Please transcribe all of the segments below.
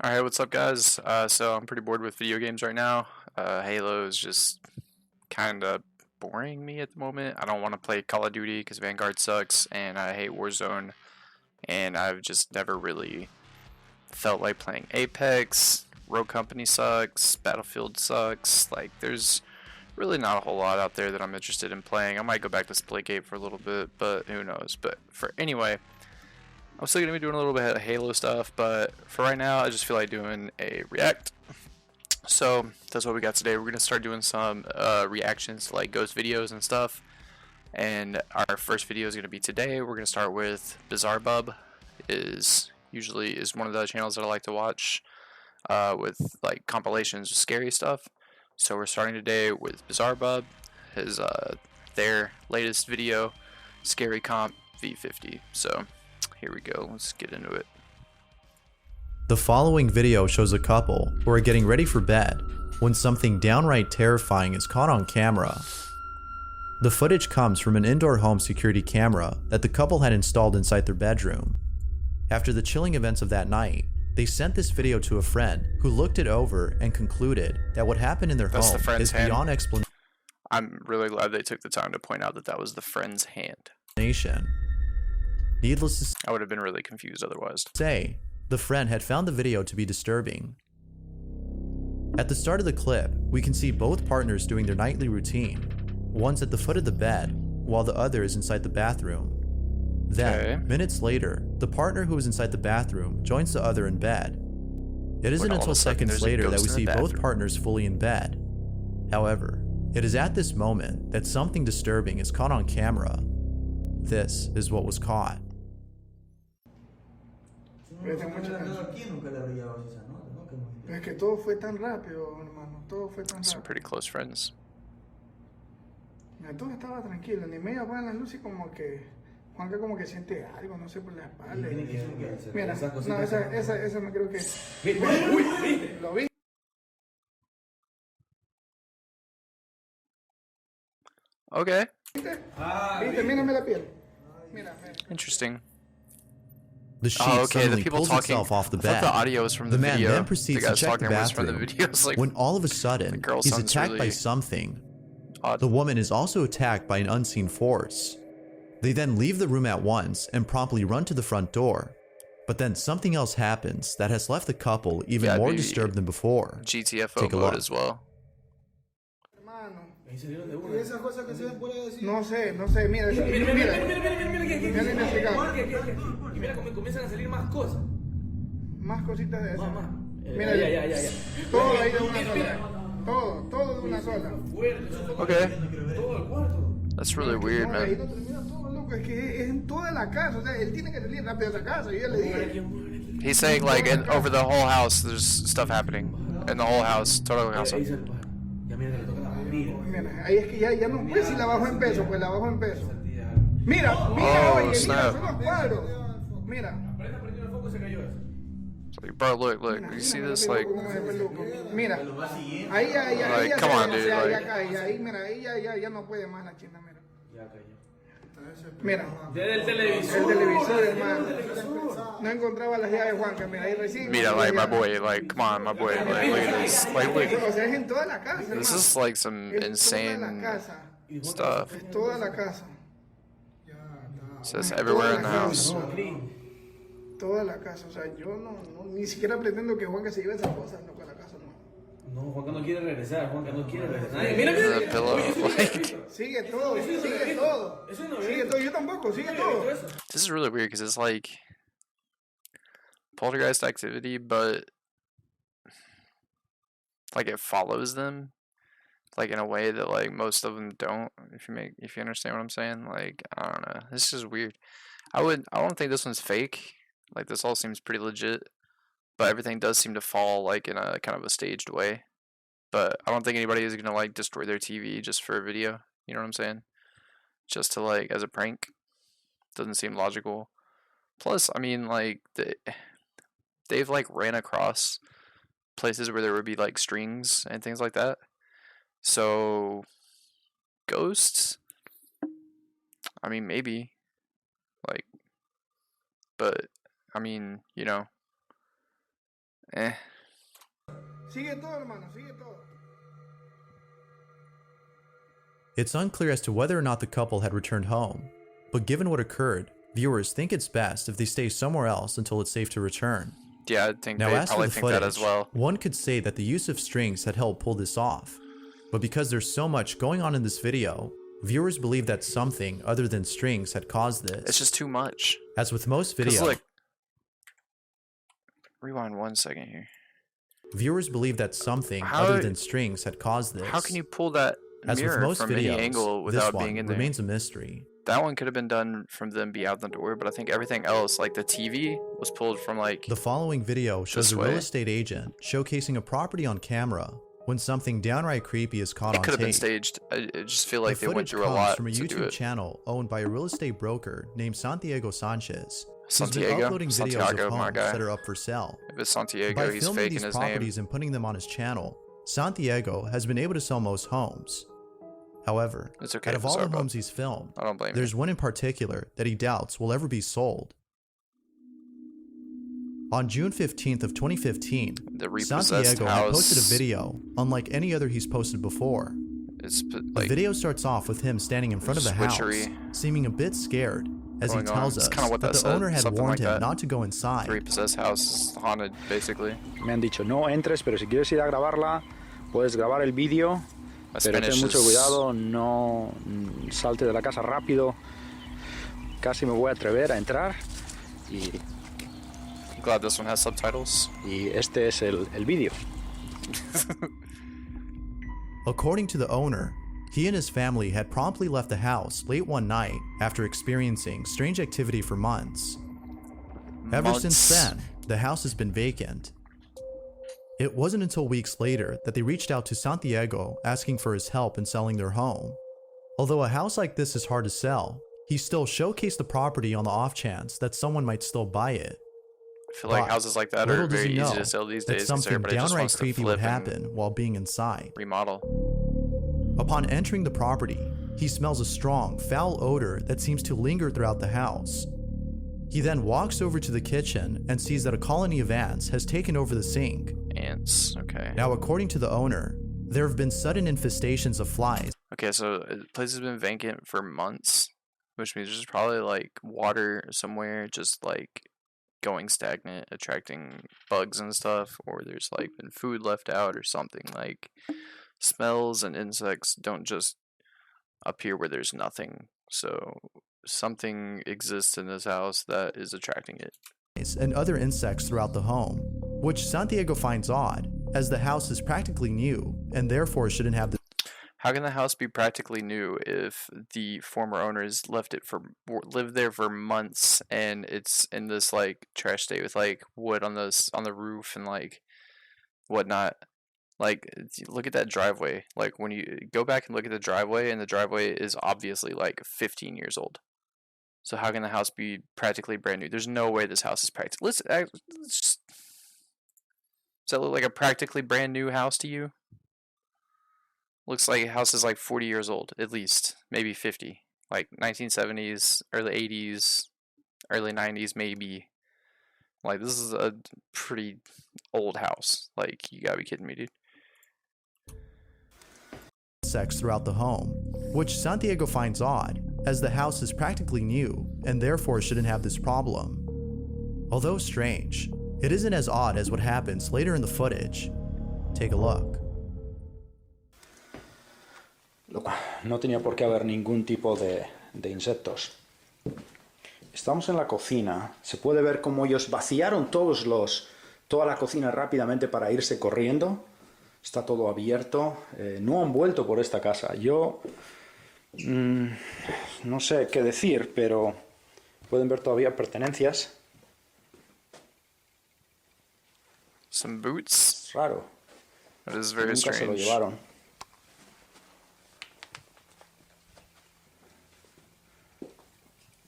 Alright, what's up guys? So I'm pretty bored with video games right now. Halo is just kinda boring me at the moment. I don't want to play Call of Duty because Vanguard sucks and I hate Warzone, and I've just never really felt like playing Apex. Rogue Company sucks, Battlefield sucks. Like there's really not a whole lot out there that I'm interested in playing. I might go back to Splitgate for a little bit, but who knows. But for anyway, I'm still going to be doing a little bit of Halo stuff, but for right now, I just feel like doing a react. So that's what we got today. We're going to start doing some reactions to like ghost videos and stuff. And our first video is going to be today. We're going to start with Bizarre Bub. Is one of the channels that I like to watch with like compilations of scary stuff. So we're starting today with Bizarre Bub, his their latest video, Scary Comp V50. So here we go, let's get into it. The following video shows a couple who are getting ready for bed when something downright terrifying is caught on camera. The footage comes from an indoor home security camera that the couple had installed inside their bedroom. After the chilling events of that night, they sent this video to a friend who looked it over and concluded that what happened in their home is beyond explanation. I'm really glad they took the time to point out that that was the friend's hand. Needless to say, I would have been really confused otherwise. The friend had found the video to be disturbing. At the start of the clip, we can see both partners doing their nightly routine. One's at the foot of the bed, while the other is inside the bathroom. Then, minutes later, the partner who is inside the bathroom joins the other in bed. It isn't until seconds later that we see both partners fully in bed. However, it is at this moment that something disturbing is caught on camera. This is what was caught. Es que todo fue tan rápido, hermano. Todo fue tan rápido. Some pretty close friends. Mira, todo estaba tranquilo. Ni medio apagan las luces, como que Juanca como que siente algo, no sé, por la espalda. Mira, no, esa me creo que. Uy, lo vi. Okay. ¿Viste? Mírame la piel. Mira. Interesting. The sheet suddenly pulls itself off the bed. The audio was from the man video. then proceeds to check the bathroom, like, when all of a sudden, he's attacked by something. Odd. The woman is also attacked by an unseen force. They then leave the room at once and promptly run to the front door. But then something else happens that has left the couple even more disturbed than before. GTFO mode as well. No sé, mira. Y mira cómo comienzan a salir más cosas. Más cositas de esas. Mira, ya. Todo ahí de una sola. Todo de una sola. Okay. That's really weird, Ahí man. no termina todo, loco. Es que es en toda la casa. O sea, él tiene que salir rápido de esa casa. Yo ya le dije. He's saying like over the whole house there's stuff happening. In the whole house, total house. Mira, ahí es que ya no puede si la bajo en peso, pues la bajo en peso. Mira, oye, mira, son los cuadros. Mira. Like, bro, look, you see this? Like, mira, ahí come on, dude. Ahí, mira, ahí ya no puede más la china, mira. Mira, Desde el televisor. el televisor, hermano. No encontraba las llaves de Juanca, mira, ahí recién. mira, like, my boy, like, come on, my boy, like, look at this. Like, look. O sea, es en toda la casa, This hermano. is like some Es insane toda la casa. stuff. Es toda la casa. It says everywhere in the house. Toda la casa, o sea, yo no ni siquiera pretendo que Juanca se lleve esas cosas, no, para la casa no. No, Juanca no quiere regresar, The pillow, like, Sigue todo. Yo tampoco, sigue todo. this is really weird because it's like poltergeist activity, but like it follows them, like in a way that like most of them don't. If you understand what I'm saying, like I don't know, this is weird. I don't think this one's fake. Like this all seems pretty legit, but everything does seem to fall like in a kind of a staged way. But I don't think anybody is gonna like destroy their TV just for a video. You know what I'm saying? Just to like as a prank. Doesn't seem logical. Plus, I mean, like they've like ran across places where there would be like strings and things like that. So ghosts, I mean, maybe, like, but I mean, you know, Eh. Sigue todo, hermano, sigue todo. It's unclear as to whether or not the couple had returned home, but given what occurred, viewers think it's best if they stay somewhere else until it's safe to return. Yeah, I think Now, they as for probably the think that as footage, well. one could say that the use of strings had helped pull this off. But because there's so much going on in this video, viewers believe that something other than strings had caused this. It's just too much. As with most 'Cause video, look, rewind 1 second here. viewers believe that something How- other than strings had caused this. How can you pull that As with mirror most from videos, any angle this without one being in there? remains a mystery. That one could have been done from them be out the door, but I think everything else, like the TV, was pulled from like. The following video shows This a real way? estate agent showcasing a property on camera when something downright creepy is caught It on could have been tape. staged. I just feel like The they went footage through a comes lot from a to do YouTube it. channel owned by a real estate broker named Santiago Sanchez, who's been Santiago? uploading videos Santiago, of my homes guy. that are up for sale. If it's Santiago, By he's filming faking these his name. properties and putting them on his channel, Santiago has been able to sell most homes. However, It's okay out if of it's all the our homes he's filmed, I don't blame there's one in particular that he doubts will ever be sold. On June 15th of 2015, you. The repossessed Santiago house. had posted a video unlike any other he's posted before. It's The like video starts off with him standing in front of the house, switchery seeming a bit scared, as he going on. tells It's us kinda what that that the said, owner had something warned like him that. not to go the inside. repossessed house is haunted, basically. Me han dicho, no entres, pero si quieres ir a grabarla, puedes grabar el vídeo, My pero Spanish ten mucho is- cuidado, no salte de la casa rápido. Casi me voy a atrever a entrar y, I'm glad this one has subtitles. y este es el vídeo. According to the owner, he and his family had promptly left the house late one night after experiencing strange activity for months. Ever since Months. then, the house has been vacant. It wasn't until weeks later that they reached out to Santiago asking for his help in selling their home. Although a house like this is hard to sell, he still showcased the property on the off chance that someone might still buy it. I feel like But houses like that little are does very he know easy to sell these that days because something everybody just downright wants to creepy would flip and happen while being inside. remodel. Upon entering the property, he smells a strong, foul odor that seems to linger throughout the house. He then walks over to the kitchen and sees that a colony of ants has taken over the sink. Ants. Okay. Now, according to the owner, there have been sudden infestations of flies. Okay, so the place has been vacant for months, which means there's probably like water somewhere just like going stagnant, attracting bugs and stuff, or there's like been food left out or something. Like smells and insects don't just appear where there's nothing. So something exists in this house that is attracting it. And other insects throughout the home, which Santiago finds odd, as the house is practically new and therefore shouldn't have the How can the house be practically new if the former owners lived there for months and it's in this like trash state with like wood on the roof and like whatnot? Like look at that driveway. Like when you go back and look at the driveway, and the driveway is obviously like 15 years old. So how can the house be practically brand new? There's no way this house is practically. Let's just, does that look like a practically brand new house to you? Looks like a house is like 40 years old, at least. Maybe 50. Like 1970s, early 80s, early 90s, maybe. Like, this is a pretty old house. Like, you gotta be kidding me, dude. insects throughout the home, which Santiago finds odd, as the house is practically new and therefore shouldn't have this problem. Although strange, it isn't as odd as what happens later in the footage. Take a look. No tenía por qué haber ningún tipo de insectos. Estamos en la cocina. Se puede ver cómo ellos vaciaron toda la cocina rápidamente para irse corriendo. Está todo abierto. No han vuelto por esta casa. Yo no sé qué decir, pero pueden ver todavía pertenencias. Some boots. Es raro. That is very Nunca se lo strange. llevaron.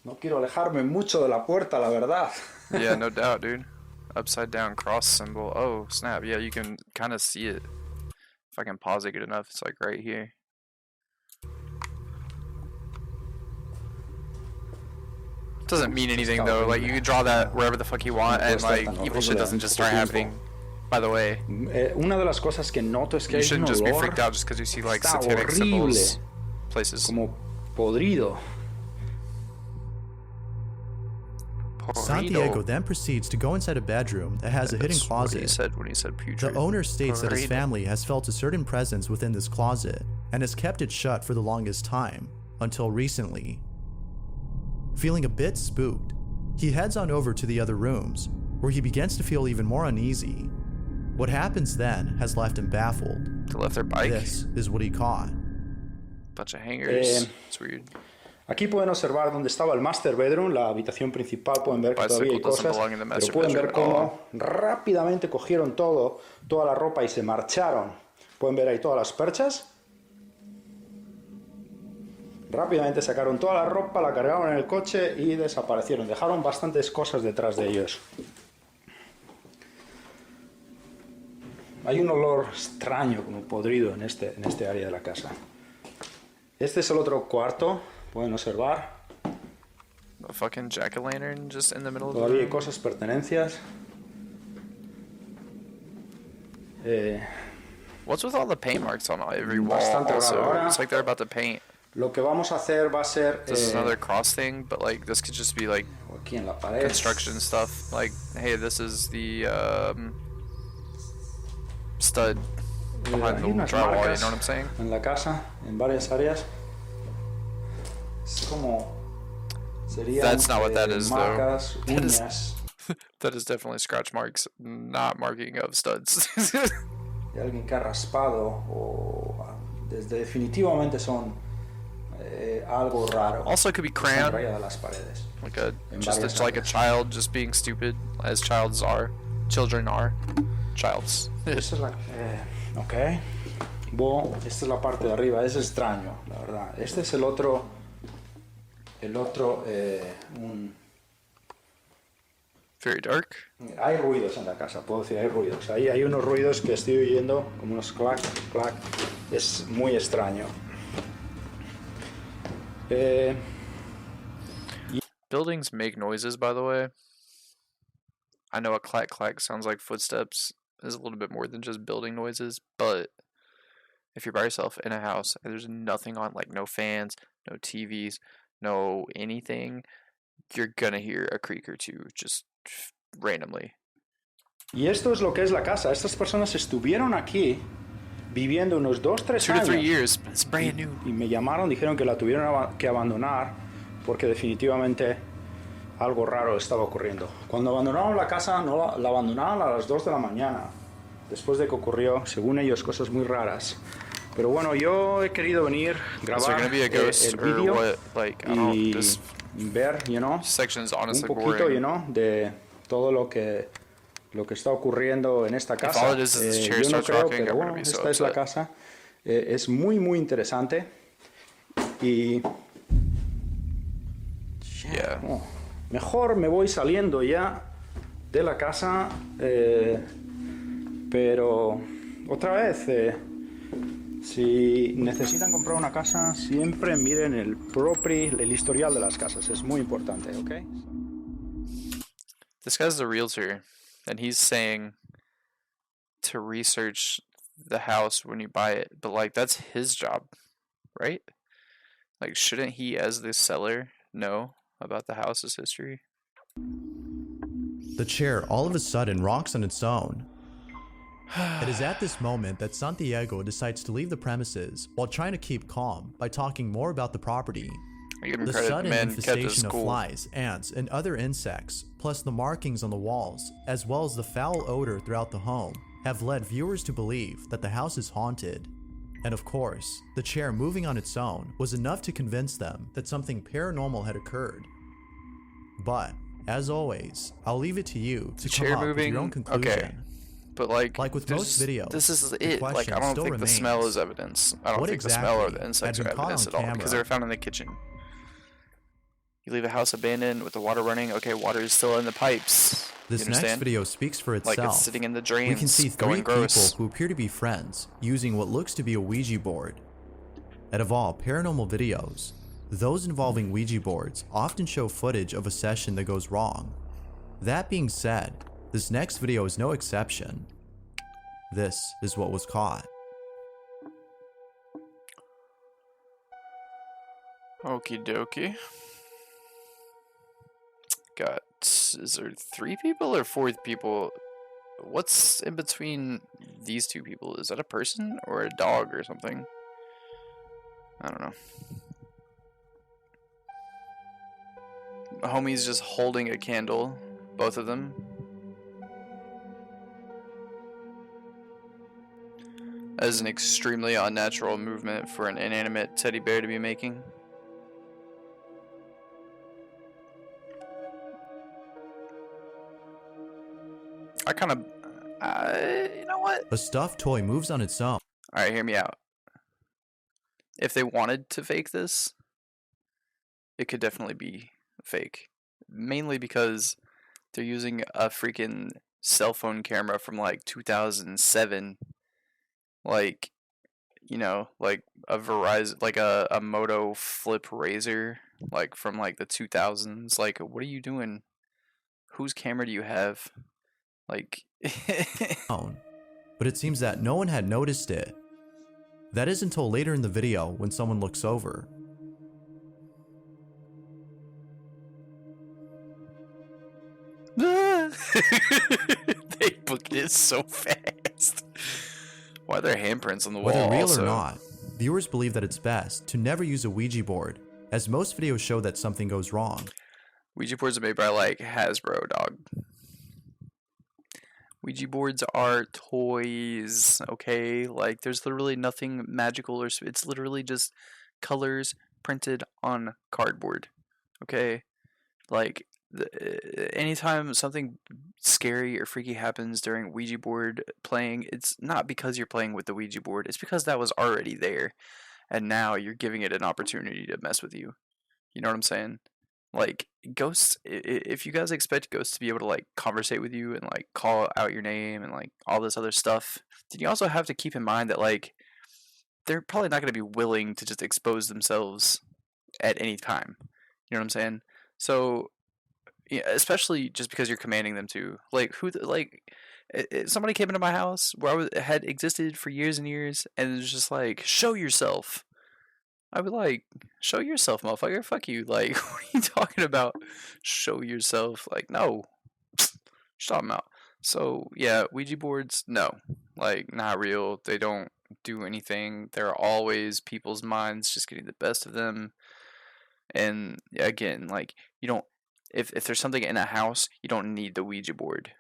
No quiero alejarme mucho de la puerta, la verdad. Yeah, no doubt, dude. Upside down cross symbol. Oh, snap. Yeah, you can kind of see it. If I can pause it good enough, it's like right here. Doesn't mean anything though. Like you can draw that wherever the fuck you want, and like evil shit doesn't just start happening. By the way, Una de las cosas que noto es que you hay un shouldn't just be olor freaked out just because you see like está satanic horrible, symbols places. como podrido. Santiago then proceeds to go inside a bedroom that has a hidden That's what he closet. said when he said putrid. The owner states that his Horrido. family has felt a certain presence within this closet and has kept it shut for the longest time, until recently. Feeling a bit spooked, he heads on over to the other rooms, where he begins to feel even more uneasy. What happens then has left him baffled. They left their bike. This is what he caught. Bunch of hangers. It's weird. Aquí pueden observar dónde estaba el master bedroom, la habitación principal. Pueden ver que todavía hay Bicycle doesn't cosas, belong in the pero master pueden ver bedroom at cómo rápidamente cogieron toda la ropa y se marcharon. Pueden ver ahí todas las perchas. Rápidamente sacaron toda la ropa, la cargaron en el coche y desaparecieron. Dejaron bastantes cosas detrás de ellos. Hay un olor extraño, como podrido, en este área de la casa. Este es el otro cuarto, pueden observar. A fucking jack-o'-lantern just in the middle of the Todavía hay room. cosas, pertenencias. What's with all the paint marks on every wall? Bastante Also, raro. Ahora- it's like they're about to paint. Lo que vamos a hacer va a ser This is another cross thing, but like this could just be like aquí en la pared. construction stuff. Like, hey, this is the stud behind Hay the unas drywall. You marcas know what I'm saying? en la casa, en varias áreas. Es como serían That's not what that is, though. marcas, That is- uñas That is definitely scratch marks, not marking of studs. de alguien que ha raspado o definitivamente son algo raro. Also, could be Están crayon, rayadas las paredes. like a En just varias like a áreas. child just being stupid, as childs are, children are, childs. Esta es la, ok. Bueno, esta es la parte de arriba, es extraño, la verdad. Este es el otro, Very dark. hay ruidos en la casa, puedo decir, hay ruidos. Ahí hay unos ruidos que estoy oyendo, como unos clac, clac. Es muy extraño. Buildings make noises, by the way. I know a clack clack sounds like footsteps is a little bit more than just building noises, but if you're by yourself in a house and there's nothing on, like no fans, no TVs, no anything, you're gonna hear a creak or two just randomly. Y esto es lo que es la casa. Estas personas estuvieron aquí viviendo unos 2-3 2 to 3 años. years, but it's brand new. Y me llamaron, dijeron que la tuvieron que abandonar porque definitivamente algo raro estaba ocurriendo. Cuando abandonaron la casa, no la abandonaron a las 2 de la mañana, después de que ocurrió, según ellos, cosas muy raras. Pero bueno, yo he querido venir, Is there grabar gonna be a ghost el or vídeo what? Like, I y don't, this ver, section's un honestly poquito, boring. de todo lo que está ocurriendo en esta casa. all it is this chair Yo no starts creo, rocking, pero I'm gonna bueno, be so esta es la upset. casa. Es muy, muy interesante. Y Yeah. oh, mejor me voy saliendo ya de la casa, pero otra vez, si necesitan comprar una casa, siempre miren el historial de las casas, es muy importante, ¿ok? This guy's the realtor, and he's saying to research the house when you buy it, but like that's his job, right? Like, shouldn't he, as the seller, know about the house's history? The chair all of a sudden rocks on its own. It is at this moment that Santiago decides to leave the premises while trying to keep calm by talking more about the property. I give him The credit, the sudden man kept his infestation of cool. flies, ants, and other insects, plus the markings on the walls, as well as the foul odor throughout the home, have led viewers to believe that the house is haunted. And of course, the chair moving on its own was enough to convince them that something paranormal had occurred. But, as always, I'll leave it to you to come Chair up with moving, your own conclusion. okay. But like Like with most there's- videos, this is the it. Like, question I don't still think the smell remains. is evidence. I don't What think the smell or the exactly insects had are been caught evidence on at all because they camera? were found in the kitchen. You leave a house abandoned with the water running. Okay, water is still in the pipes. This you next understand? video speaks for Like itself. it's sitting in the drains. We can see three going people gross. who appear to be friends using what looks to be a Ouija board. And of all paranormal videos, those involving Ouija boards often show footage of a session that goes wrong. That being said, this next video is no exception. this is what was caught. Okie dokie. Got, is there 3 people or 4 people? What's in between these 2 people? Is that a person or a dog or something? I don't know. Homie's just holding a candle, both of them. That is an extremely unnatural movement for an inanimate teddy bear to be making. I kind of, you know what? A stuffed toy moves on its own. Alright, hear me out. If they wanted to fake this, it could definitely be fake. Mainly because they're using a freaking cell phone camera from like 2007. Like, you know, like a Verizon, like a Moto Flip Razor, like from like the 2000s. Like, what are you doing? Whose camera do you have? Like, But it seems that no one had noticed it. That is until later in the video when someone looks over. they booked it so fast. Why are there handprints on the wall? Whether real also? or not, viewers believe that it's best to never use a Ouija board, as most videos show that something goes wrong. Ouija boards are made by like Hasbro, dog. Ouija boards are toys, okay? Like, there's literally nothing magical, or it's literally just colors printed on cardboard, okay? Like, anytime something scary or freaky happens during Ouija board playing, it's not because you're playing with the Ouija board, it's because that was already there, and now you're giving it an opportunity to mess with you. You know what I'm saying? Like, ghosts, if you guys expect ghosts to be able to, like, conversate with you and, like, call out your name and, like, all this other stuff, then you also have to keep in mind that, like, they're probably not going to be willing to just expose themselves at any time. You know what I'm saying? So, yeah, especially just because you're commanding them to. Like, somebody came into my house where had existed for years and years, and it was just like, show yourself. I would like, show yourself, motherfucker. Fuck you. Like, what are you talking about? Show yourself. Like, no. Stop them out. So, yeah, Ouija boards, no. Like, not real. They don't do anything. They're always people's minds just getting the best of them. And, again, like, you don't, if there's something in a house, you don't need the Ouija board.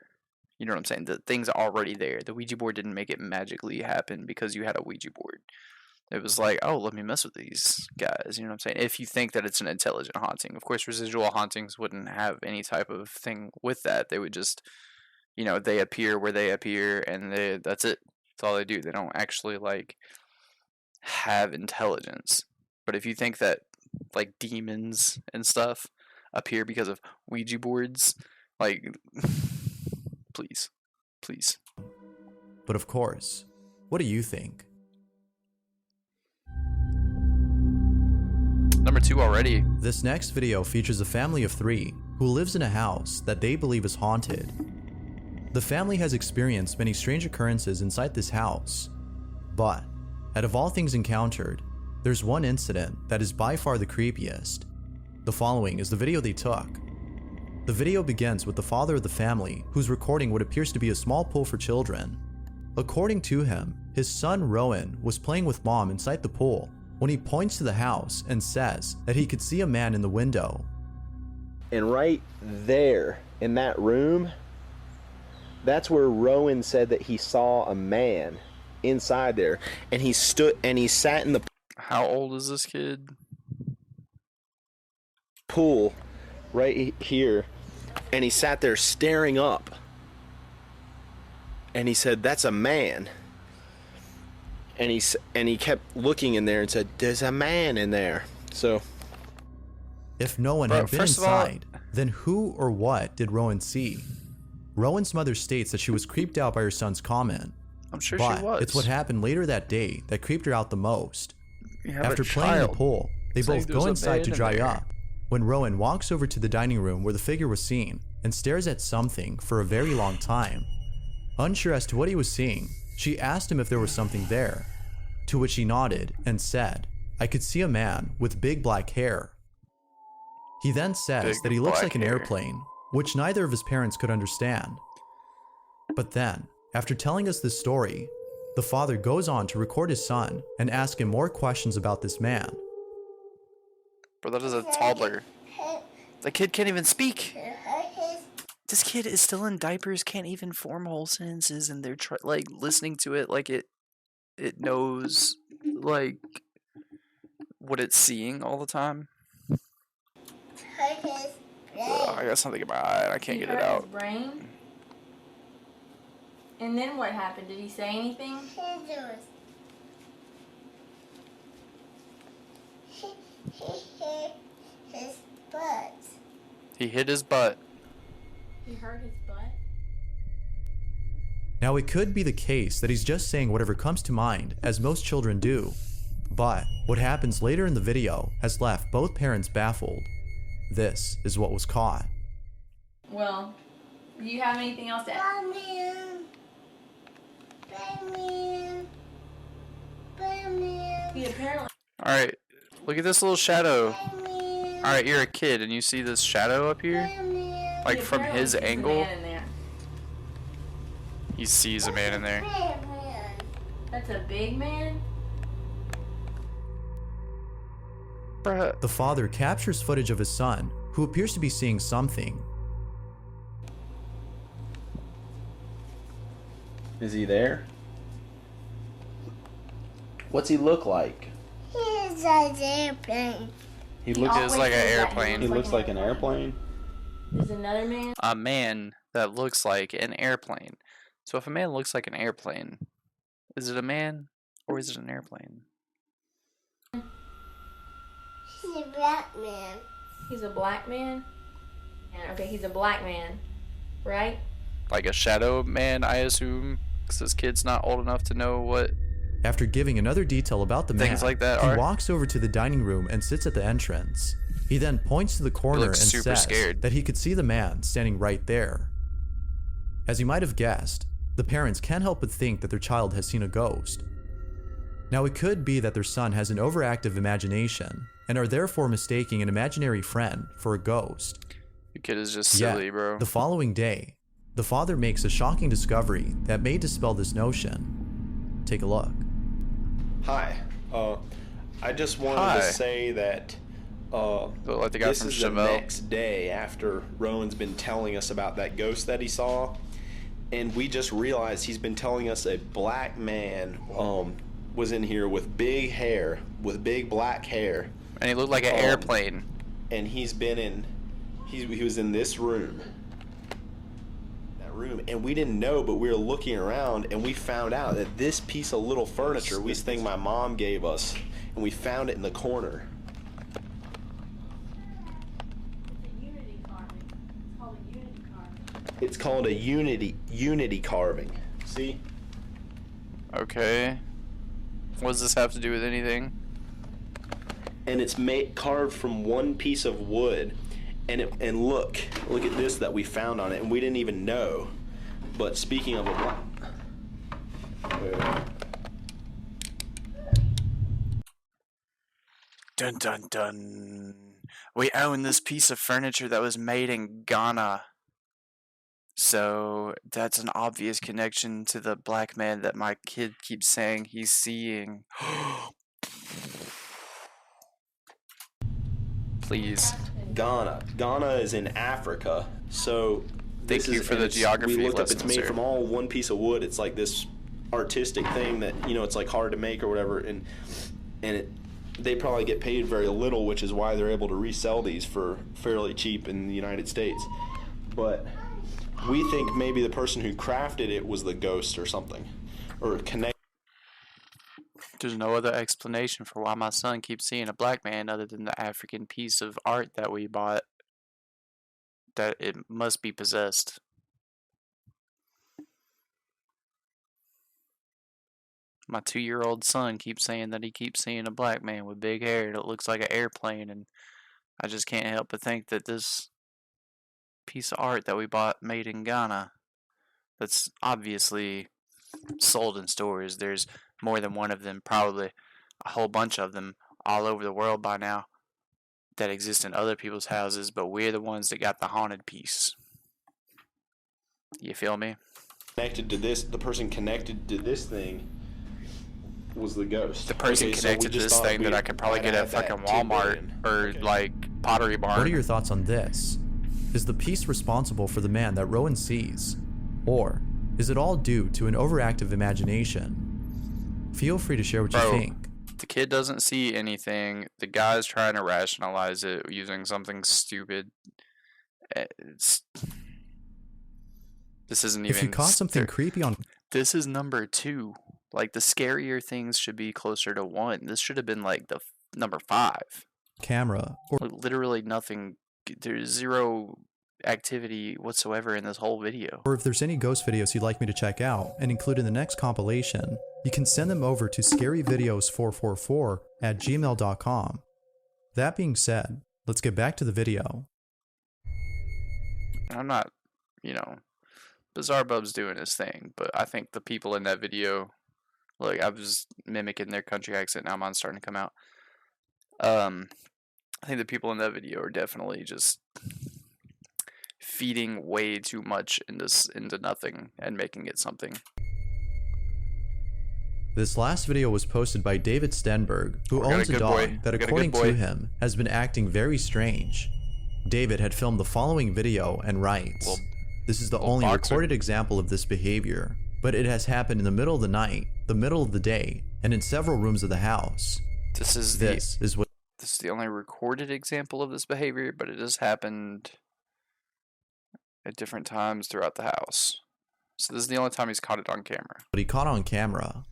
You know what I'm saying? The thing's already there. The Ouija board didn't make it magically happen because you had a Ouija board. It was like, oh, let me mess with these guys. You know what I'm saying? If you think that it's an intelligent haunting. Of course, residual hauntings wouldn't have any type of thing with that. They would just, you know, they appear where they appear, and that's it. That's all they do. They don't actually, like, have intelligence. But if you think that, like, demons and stuff appear because of Ouija boards, like, please. But of course, what do you think? Number 2 already. This next video features a family of 3 who lives in a house that they believe is haunted. The family has experienced many strange occurrences inside this house, but out of all things encountered, there's one incident that is by far the creepiest. The following is the video they took. The video begins with the father of the family who's recording what appears to be a small pool for children. According to him, his son Rowan was playing with mom inside the pool when he points to the house and says that he could see a man in the window. And right there in that room, that's where Rowan said that he saw a man inside there, and he sat in the How old is this kid? pool right here, and he sat there staring up, and he said, that's a man. And he kept looking in there and said, there's a man in there. So if no one had been inside, then who or what did Rowan see? Rowan's mother states that she was creeped out by her son's comment. I'm sure but she was. It's what happened later that day that creeped her out the most. You have After a playing in the child pool, they saying both there's go a inside man to in dry there. up when Rowan walks over to the dining room where the figure was seen and stares at something for a very long time. Unsure as to what he was seeing, She asked him if there was something there, to which he nodded and said, "I could see a man with big black hair." He then says Big that he looks black like an hair. airplane, which neither of his parents could understand. But then, after telling us this story, the father goes on to record his son and ask him more questions about this man. Bro, that is a toddler. The kid can't even speak. This kid is still in diapers, can't even form whole sentences, and they're like listening to it like it knows like what it's seeing all the time. Ugh, I got something in my eye. I can't He get it hurt out. his brain? And then what happened? Did he say anything? His butt. He hit his butt. He hurt his butt? Now, it could be the case that he's just saying whatever comes to mind, as most children do. But what happens later in the video has left both parents baffled. This is what was caught. Well, do you have anything else to add? Batman. Batman. Batman. He apparently... Alright, look at this little shadow. Batman. Alright, you're a kid and you see this shadow up here? Batman. Like he from apparently his sees a angle? man in there. He sees a man in there. Batman. That's a big man? Bruh. The father captures footage of his son, who appears to be seeing something. Is he there? What's he look like? He's an airplane. He He looks It's like an airplane. he looks like an airplane. There's another man? A man that looks like an airplane. So if a man looks like an airplane, is it a man or is it an airplane? He's a black man. He's a black man? Yeah, okay, he's a black man. Right? Like a shadow man, I assume, because this kid's not old enough to know what. After giving another detail about the man, Things like that he are. walks over to the dining room and sits at the entrance. He then points to the corner and looks super says scared. that he could see the man standing right there. As you might have guessed, the parents can't help but think that their child has seen a ghost. Now, it could be that their son has an overactive imagination and are therefore mistaking an imaginary friend for a ghost. Your kid is just Yet, silly, bro. the following day, the father makes a shocking discovery that may dispel this notion. Take a look. Hi. I just wanted Hi. to say that Look like the guy this from is the Chevelle. next day after Rowan's been telling us about that ghost that he saw, and we just realized he's been telling us a black man was in here with big hair, with big black hair, And he looked like an airplane. and he's been in. He was in this room. That room, and we didn't know, but we were looking around, and we found out that this piece of little furniture, this thing my mom gave us, and we found it in the corner. It's a unity carving. It's called a unity carving. It's called a unity carving. See? Okay. What does this have to do with anything? And it's carved from one piece of wood, and look at this that we found on it, and we didn't even know. But speaking of a black, Dun dun dun. We own this piece of furniture that was made in Ghana. So that's an obvious connection to the black man that my kid keeps saying he's seeing. Please. Ghana is in Africa, so Thank you for the geography We looked up. It's lesson, made sir. from all one piece of wood. It's like this artistic thing that it's like hard to make or whatever, and they probably get paid very little, which is why they're able to resell these for fairly cheap in the United States. But we think maybe the person who crafted it was the ghost or something, or connect. There's no other explanation for why my son keeps seeing a black man other than the African piece of art that we bought. That it must be possessed. My 2-year-old son keeps saying that he keeps seeing a black man with big hair that looks like an airplane, and I just can't help but think that this piece of art that we bought made in Ghana, that's obviously sold in stores. There's more than one of them, probably a whole bunch of them all over the world by now that exist in other people's houses, but we're the ones that got the haunted piece. You feel me? Connected to this, the person connected to this thing was the ghost. The person connected to this thing that I could probably get at fucking Walmart or like Pottery Barn. What are your thoughts on this? Is the piece responsible for the man that Rowan sees? Or is it all due to an overactive imagination? Feel free to share what you think. The kid doesn't see anything. The guy's trying to rationalize it using something stupid. This isn't even... If you caught something creepy on... This is number 2. Like, the scarier things should be closer to 1. This should have been, like, the number 5. Camera. Or literally nothing. There's zero activity whatsoever in this whole video. Or if there's any ghost videos you'd like me to check out and include in the next compilation, you can send them over to scaryvideos444@gmail.com. That being said, let's get back to the video. I'm not, Bizarre Bub's doing his thing, but I think the people in that video, look, I was mimicking their country accent, now mine's starting to come out. I think the people in that video are definitely just feeding way too much into nothing and making it something. This last video was posted by David Stenberg, who owns a dog that, according to him, has been acting very strange. David had filmed the following video and writes, "This is the only recorded example of this behavior, but it has happened in the middle of the night, the middle of the day, and in several rooms of the house. This is the only recorded example of this behavior, but it has happened at different times throughout the house. So this is the only time he's caught it on camera." But he caught on camera.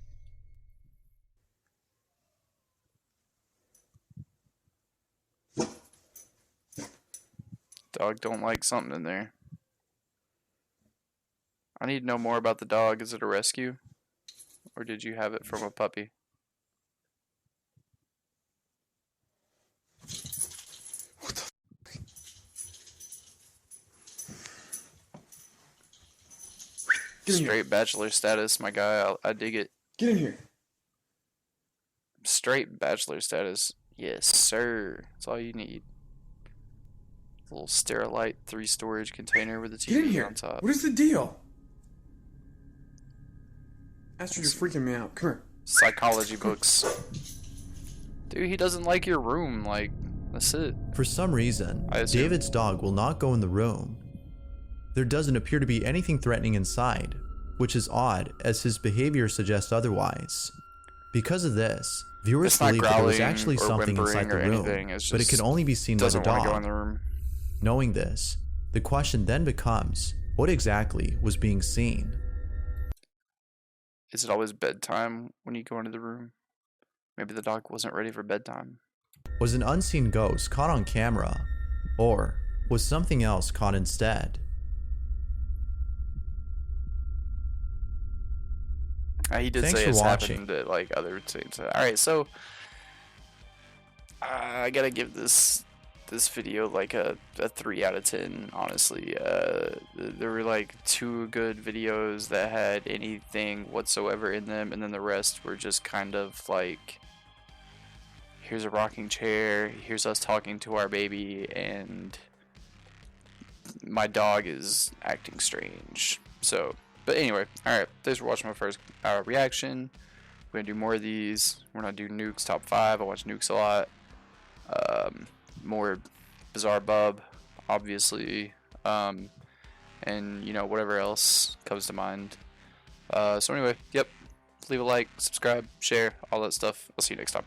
Dog don't like something in there. I need to know more about the dog. Is it a rescue? Or did you have it from a puppy? What the Straight bachelor status, my guy. I dig it. Get in here. Straight bachelor status. Yes, sir. That's all you need. A little Sterilite 3-storage container with a Get in TV here. on top. What is the deal? Astrid, you're freaking me out. Come here. Psychology books. Dude, he doesn't like your room. Like, that's it. For some reason, David's dog will not go in the room. There doesn't appear to be anything threatening inside, which is odd as his behavior suggests otherwise. Because of this, viewers believe that there was actually something inside the room, but it could only be seen by the dog. Knowing this, the question then becomes, what exactly was being seen? Is it always bedtime when you go into the room? Maybe the dog wasn't ready for bedtime. Was an unseen ghost caught on camera? Or was something else caught instead? He did say it's happened at like other things. Alright, so I gotta give this video like a 3 out of 10, honestly. There were like 2 good videos that had anything whatsoever in them, and then the rest were just kind of like, here's a rocking chair, here's us talking to our baby, and my dog is acting strange. So, but anyway, alright, thanks for watching my first reaction. We're gonna do more of these. We're gonna do Nukes top 5. I watch Nukes a lot. More Bizarre Bub, obviously, and whatever else comes to mind. So anyway, yep, leave a like, subscribe, share, all that stuff. I'll see you next time.